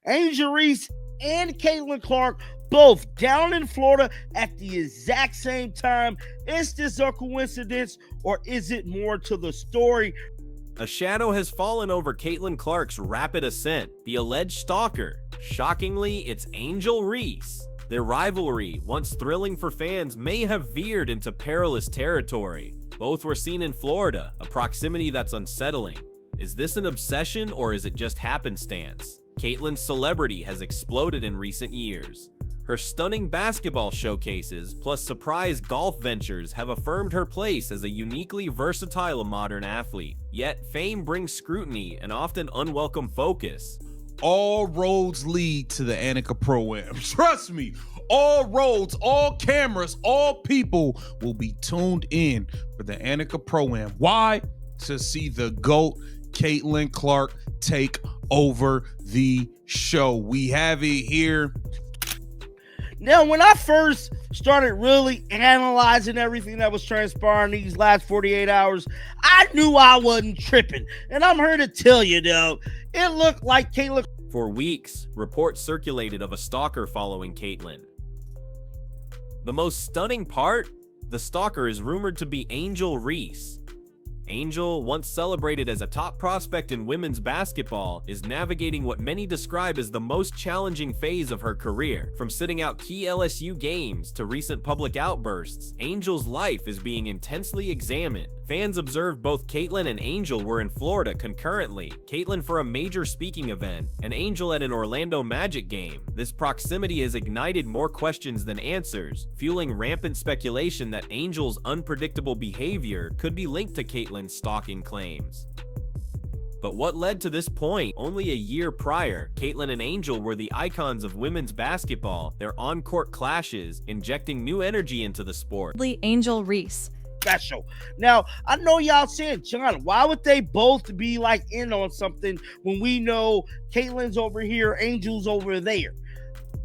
Angel Reese and Caitlin Clark both down in Florida at the exact same time. Is this a coincidence or is it more to the story? A shadow has fallen over Caitlin Clark's rapid ascent, the alleged stalker. Shockingly, it's Angel Reese. Their rivalry, once thrilling for fans, may have veered into perilous territory. Both were seen in Florida, a proximity that's unsettling. Is this an obsession or is it just happenstance? Caitlin's celebrity has exploded in recent years. Her stunning basketball showcases plus surprise golf ventures have affirmed her place as a uniquely versatile modern athlete. Yet fame brings scrutiny and often unwelcome focus. All roads lead to the Annika Pro-Am. Trust me, all roads, all cameras, all people will be tuned in for the Annika Pro-Am. Why? To see the GOAT, Caitlin Clark, take over the show. We have it here. Now, when I first started really analyzing everything that was transpiring these last 48 hours, I knew I wasn't tripping. And I'm here to tell you, though, it looked like Caitlin. For weeks, reports circulated of a stalker following Caitlin. The most stunning part? The stalker is rumored to be Angel Reese. Angel, once celebrated as a top prospect in women's basketball, is navigating what many describe as the most challenging phase of her career. From sitting out key LSU games to recent public outbursts, Angel's life is being intensely examined. Fans observed both Caitlin and Angel were in Florida concurrently, Caitlin for a major speaking event, and Angel at an Orlando Magic game. This proximity has ignited more questions than answers, fueling rampant speculation that Angel's unpredictable behavior could be linked to Caitlin's stalking claims. But what led to this point? Only a year prior, Caitlin and Angel were the icons of women's basketball, their on-court clashes injecting new energy into the sport. Angel Reese. Special. Now, I know y'all saying, John, why would they both be like in on something when we know Caitlin's over here, Angel's over there?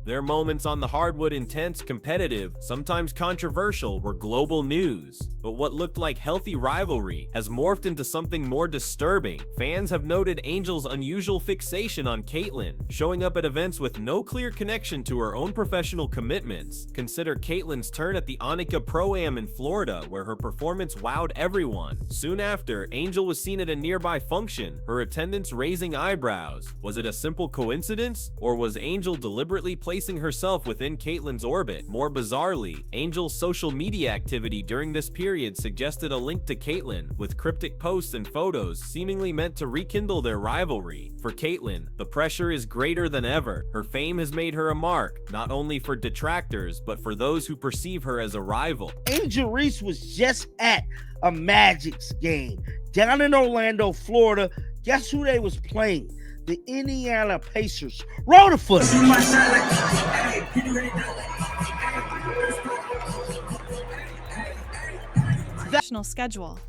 Their moments on the hardwood, intense, competitive, sometimes controversial, were global news. But what looked like healthy rivalry has morphed into something more disturbing. Fans have noted Angel's unusual fixation on Caitlin, showing up at events with no clear connection to her own professional commitments. Consider Caitlin's turn at the Annika Pro-Am in Florida, where her performance wowed everyone. Soon after, Angel was seen at a nearby function, her attendance raising eyebrows. Was it a simple coincidence, or was Angel deliberately placing herself within Caitlin's orbit? More bizarrely, Angel's social media activity during this period suggested a link to Caitlin, with cryptic posts and photos seemingly meant to rekindle their rivalry. For Caitlin, the pressure is greater than ever. Her fame has made her a mark, not only for detractors, but for those who perceive her as a rival. Angel Reese was just at a Magic's game down in Orlando, Florida. Guess who they was playing? The Indiana Pacers. Roll the foot. National schedule.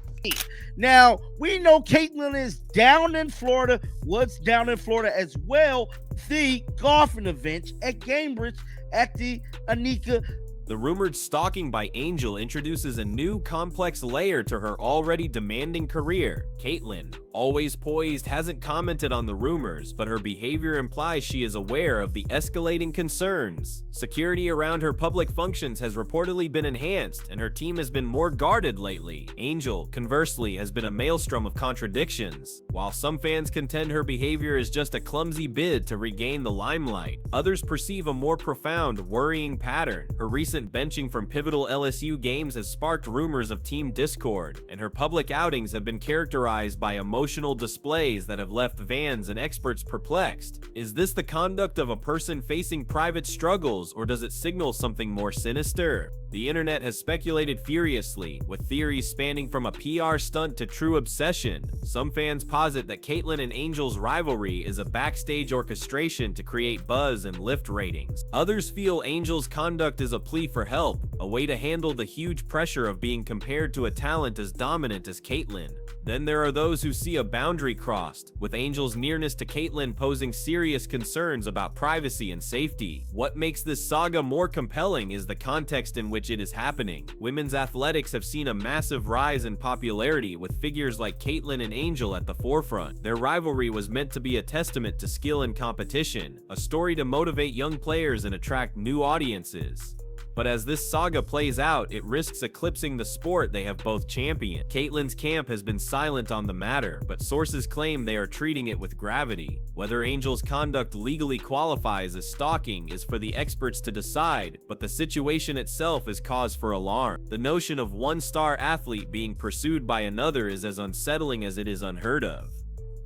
Now, we know Caitlin is down in Florida, was down in Florida as well. The golfing event at Cambridge at the Annika. The rumored stalking by Angel introduces a new complex layer to her already demanding career. Caitlin, always poised, hasn't commented on the rumors, but her behavior implies she is aware of the escalating concerns. Security around her public functions has reportedly been enhanced, and her team has been more guarded lately. Angel, conversely, has been a maelstrom of contradictions. While some fans contend her behavior is just a clumsy bid to regain the limelight, others perceive a more profound, worrying pattern. Her recent benching from pivotal LSU games has sparked rumors of team discord, and her public outings have been characterized by emotional displays that have left fans and experts perplexed. Is this the conduct of a person facing private struggles, or does it signal something more sinister? The internet has speculated furiously, with theories spanning from a PR stunt to true obsession. Some fans posit that Caitlin and Angel's rivalry is a backstage orchestration to create buzz and lift ratings. Others feel Angel's conduct is a plea for help, a way to handle the huge pressure of being compared to a talent as dominant as Caitlin. Then there are those who see see a boundary crossed, with Angel's nearness to Caitlyn posing serious concerns about privacy and safety. What makes this saga more compelling is the context in which it is happening. Women's athletics have seen a massive rise in popularity, with figures like Caitlyn and Angel at the forefront. Their rivalry was meant to be a testament to skill and competition, a story to motivate young players and attract new audiences. But as this saga plays out, it risks eclipsing the sport they have both championed. Caitlyn's camp has been silent on the matter, but sources claim they are treating it with gravity. Whether Angel's conduct legally qualifies as stalking is for the experts to decide, but the situation itself is cause for alarm. The notion of one star athlete being pursued by another is as unsettling as it is unheard of.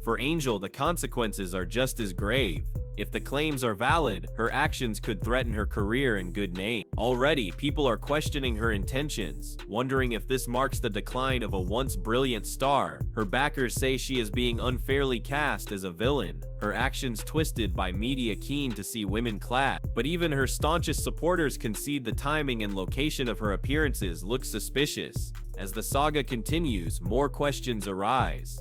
For Angel, the consequences are just as grave. If the claims are valid, her actions could threaten her career and good name. Already, people are questioning her intentions, wondering if this marks the decline of a once brilliant star. Her backers say she is being unfairly cast as a villain, her actions twisted by media keen to see women clad. But even her staunchest supporters concede the timing and location of her appearances look suspicious. As the saga continues, more questions arise.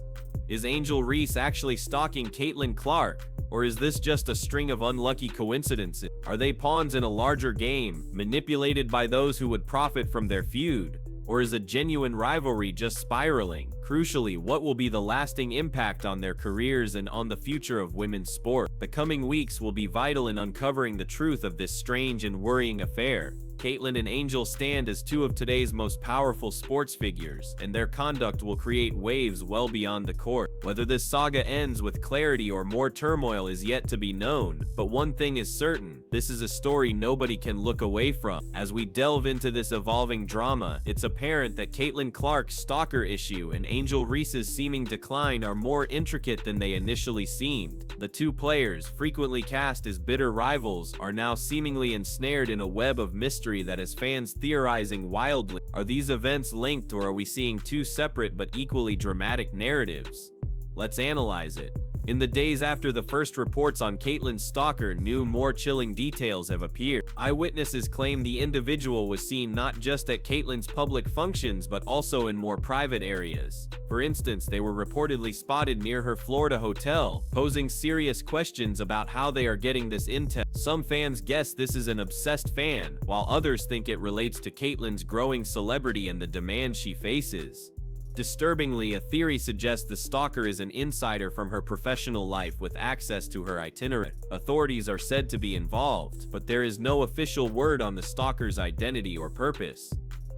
Is Angel Reese actually stalking Caitlyn Clark? Or is this just a string of unlucky coincidences? Are they pawns in a larger game, manipulated by those who would profit from their feud? Or is a genuine rivalry just spiraling? Crucially, what will be the lasting impact on their careers and on the future of women's sport? The coming weeks will be vital in uncovering the truth of this strange and worrying affair. Caitlyn and Angel stand as two of today's most powerful sports figures, and their conduct will create waves well beyond the court. Whether this saga ends with clarity or more turmoil is yet to be known, but one thing is certain: this is a story nobody can look away from. As we delve into this evolving drama, it's apparent that Caitlyn Clark's stalker issue and Angel Reese's seeming decline are more intricate than they initially seemed. The two players, frequently cast as bitter rivals, are now seemingly ensnared in a web of mystery that has fans theorizing wildly. Are these events linked, or are we seeing two separate but equally dramatic narratives? Let's analyze it. In the days after the first reports on Caitlyn's stalker, new, more chilling details have appeared. Eyewitnesses claim the individual was seen not just at Caitlyn's public functions but also in more private areas. For instance, they were reportedly spotted near her Florida hotel, posing serious questions about how they are getting this intel. Some fans guess this is an obsessed fan, while others think it relates to Caitlyn's growing celebrity and the demand she faces. Disturbingly, a theory suggests the stalker is an insider from her professional life with access to her itinerary. Authorities are said to be involved, but there is no official word on the stalker's identity or purpose.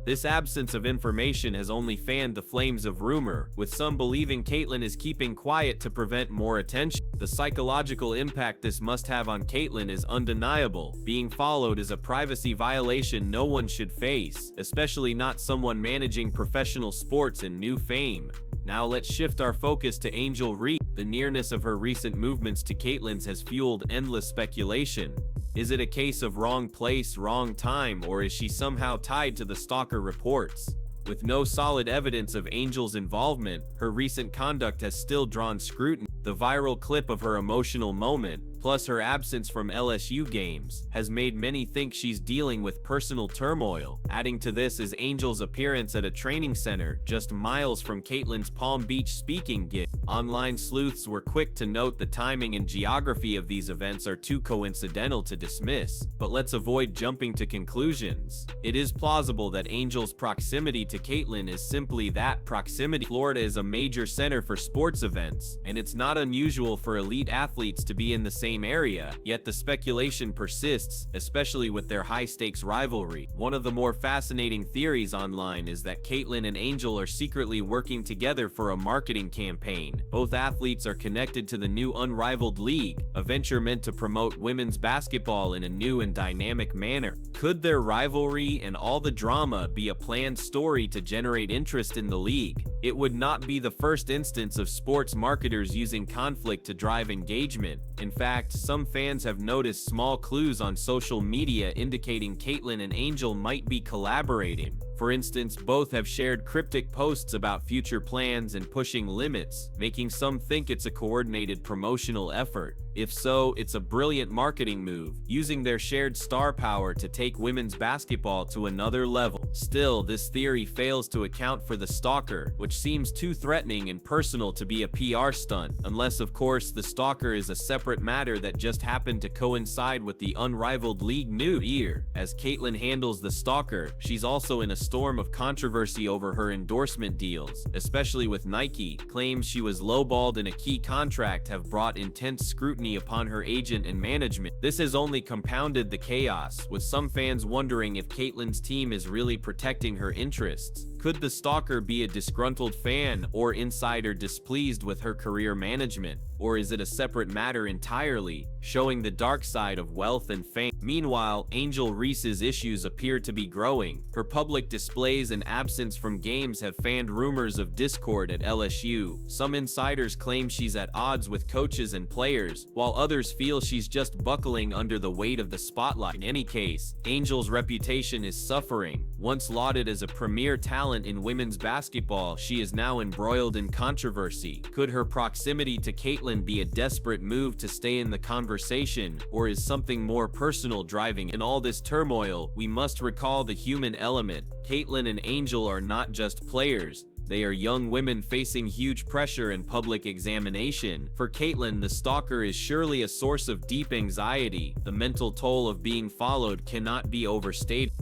This absence of information has only fanned the flames of rumor, with some believing Caitlyn is keeping quiet to prevent more attention. The psychological impact this must have on Caitlyn is undeniable. Being followed is a privacy violation no one should face, especially not someone managing professional sports and new fame. Now let's shift our focus to Angel Reese. The nearness of her recent movements to Caitlyn's has fueled endless speculation. Is it a case of wrong place, wrong time, or is she somehow tied to the stalker reports? With no solid evidence of Angel's involvement, her recent conduct has still drawn scrutiny. The viral clip of her emotional moment, plus her absence from LSU games, has made many think she's dealing with personal turmoil. Adding to this is Angel's appearance at a training center just miles from Caitlyn's Palm Beach speaking gig. Online sleuths were quick to note the timing and geography of these events are too coincidental to dismiss, but let's avoid jumping to conclusions. It is plausible that Angel's proximity to Caitlyn is simply that, proximity. Florida is a major center for sports events, and it's not unusual for elite athletes to be in the same area, yet the speculation persists, especially with their high-stakes rivalry. One of the more fascinating theories online is that Caitlyn and Angel are secretly working together for a marketing campaign. Both athletes are connected to the new Unrivaled League, a venture meant to promote women's basketball in a new and dynamic manner. Could their rivalry and all the drama be a planned story to generate interest in the league? It would not be the first instance of sports marketers using conflict to drive engagement. In fact, some fans have noticed small clues on social media indicating Caitlyn and Angel might be collaborating. For instance, both have shared cryptic posts about future plans and pushing limits, making some think it's a coordinated promotional effort. If so, it's a brilliant marketing move, using their shared star power to take women's basketball to another level. Still, this theory fails to account for the stalker, which seems too threatening and personal to be a PR stunt, unless of course the stalker is a separate matter that just happened to coincide with the unrivaled league new year. As Caitlyn handles the stalker, she's also in a storm of controversy over her endorsement deals, especially with Nike. Claims she was lowballed in a key contract have brought intense scrutiny upon her agent and management. This has only compounded the chaos, with some fans wondering if Caitlyn's team is really protecting her interests. Could the stalker be a disgruntled fan or insider displeased with her career management? Or is it a separate matter entirely, showing the dark side of wealth and fame? Meanwhile, Angel Reese's issues appear to be growing. Her public displays and absence from games have fanned rumors of discord at LSU. Some insiders claim she's at odds with coaches and players, while others feel she's just buckling under the weight of the spotlight. In any case, Angel's reputation is suffering. Once lauded as a premier talent in women's basketball, she is now embroiled in controversy. Could her proximity to Caitlyn be a desperate move to stay in the conversation, or is something more personal driving? In all this turmoil, we must recall the human element. Caitlyn and Angel are not just players. They are young women facing huge pressure and public examination. For Caitlyn, the stalker is surely a source of deep anxiety. The mental toll of being followed cannot be overstated.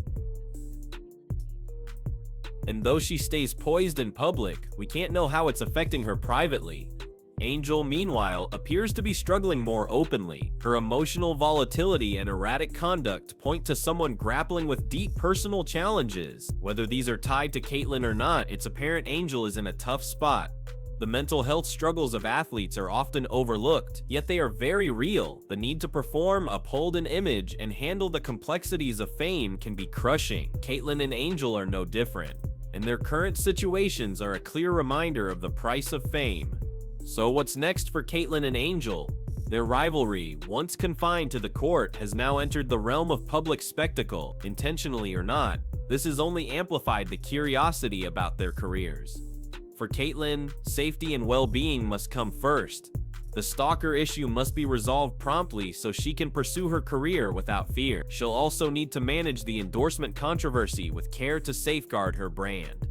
And though she stays poised in public, we can't know how it's affecting her privately. Angel, meanwhile, appears to be struggling more openly. Her emotional volatility and erratic conduct point to someone grappling with deep personal challenges. Whether these are tied to Caitlyn or not, it's apparent Angel is in a tough spot. The mental health struggles of athletes are often overlooked, yet they are very real. The need to perform, uphold an image, and handle the complexities of fame can be crushing. Caitlyn and Angel are no different, and their current situations are a clear reminder of the price of fame. So what's next for Caitlyn and Angel? Their rivalry, once confined to the court, has now entered the realm of public spectacle. Intentionally or not, this has only amplified the curiosity about their careers. For Caitlyn, safety and well-being must come first. The stalker issue must be resolved promptly so she can pursue her career without fear. She'll also need to manage the endorsement controversy with care to safeguard her brand.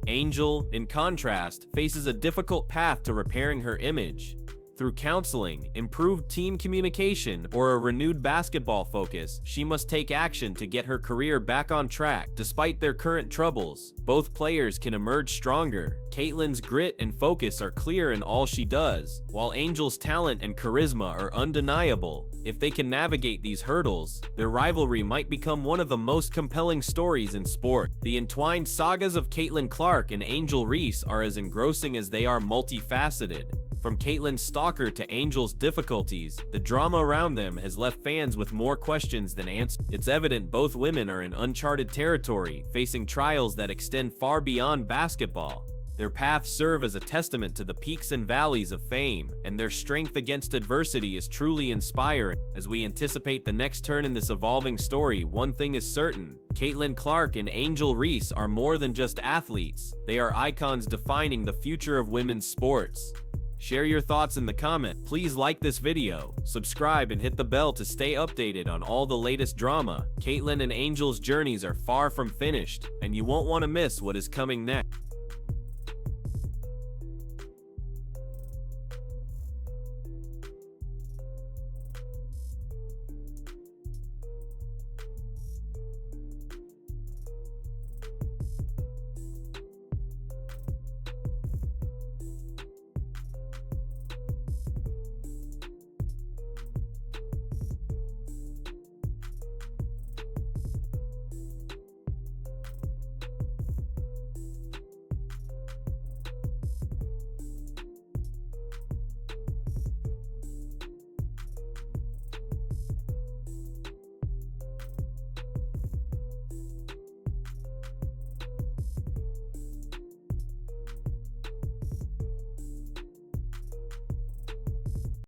Angel, in contrast, faces a difficult path to repairing her image. Through counseling, improved team communication, or a renewed basketball focus, she must take action to get her career back on track. Despite their current troubles, both players can emerge stronger. Caitlyn's grit and focus are clear in all she does, while Angel's talent and charisma are undeniable. If they can navigate these hurdles, their rivalry might become one of the most compelling stories in sport. The entwined sagas of Caitlyn Clark and Angel Reese are as engrossing as they are multifaceted. From Caitlyn's stalker to Angel's difficulties, the drama around them has left fans with more questions than answers. It's evident both women are in uncharted territory, facing trials that extend far beyond basketball. Their paths serve as a testament to the peaks and valleys of fame, and their strength against adversity is truly inspiring. As we anticipate the next turn in this evolving story, one thing is certain: Caitlyn Clark and Angel Reese are more than just athletes. They are icons defining the future of women's sports. Share your thoughts in the comment. Please like this video, subscribe, and hit the bell to stay updated on all the latest drama. Caitlyn and Angel's journeys are far from finished, and you won't want to miss what is coming next.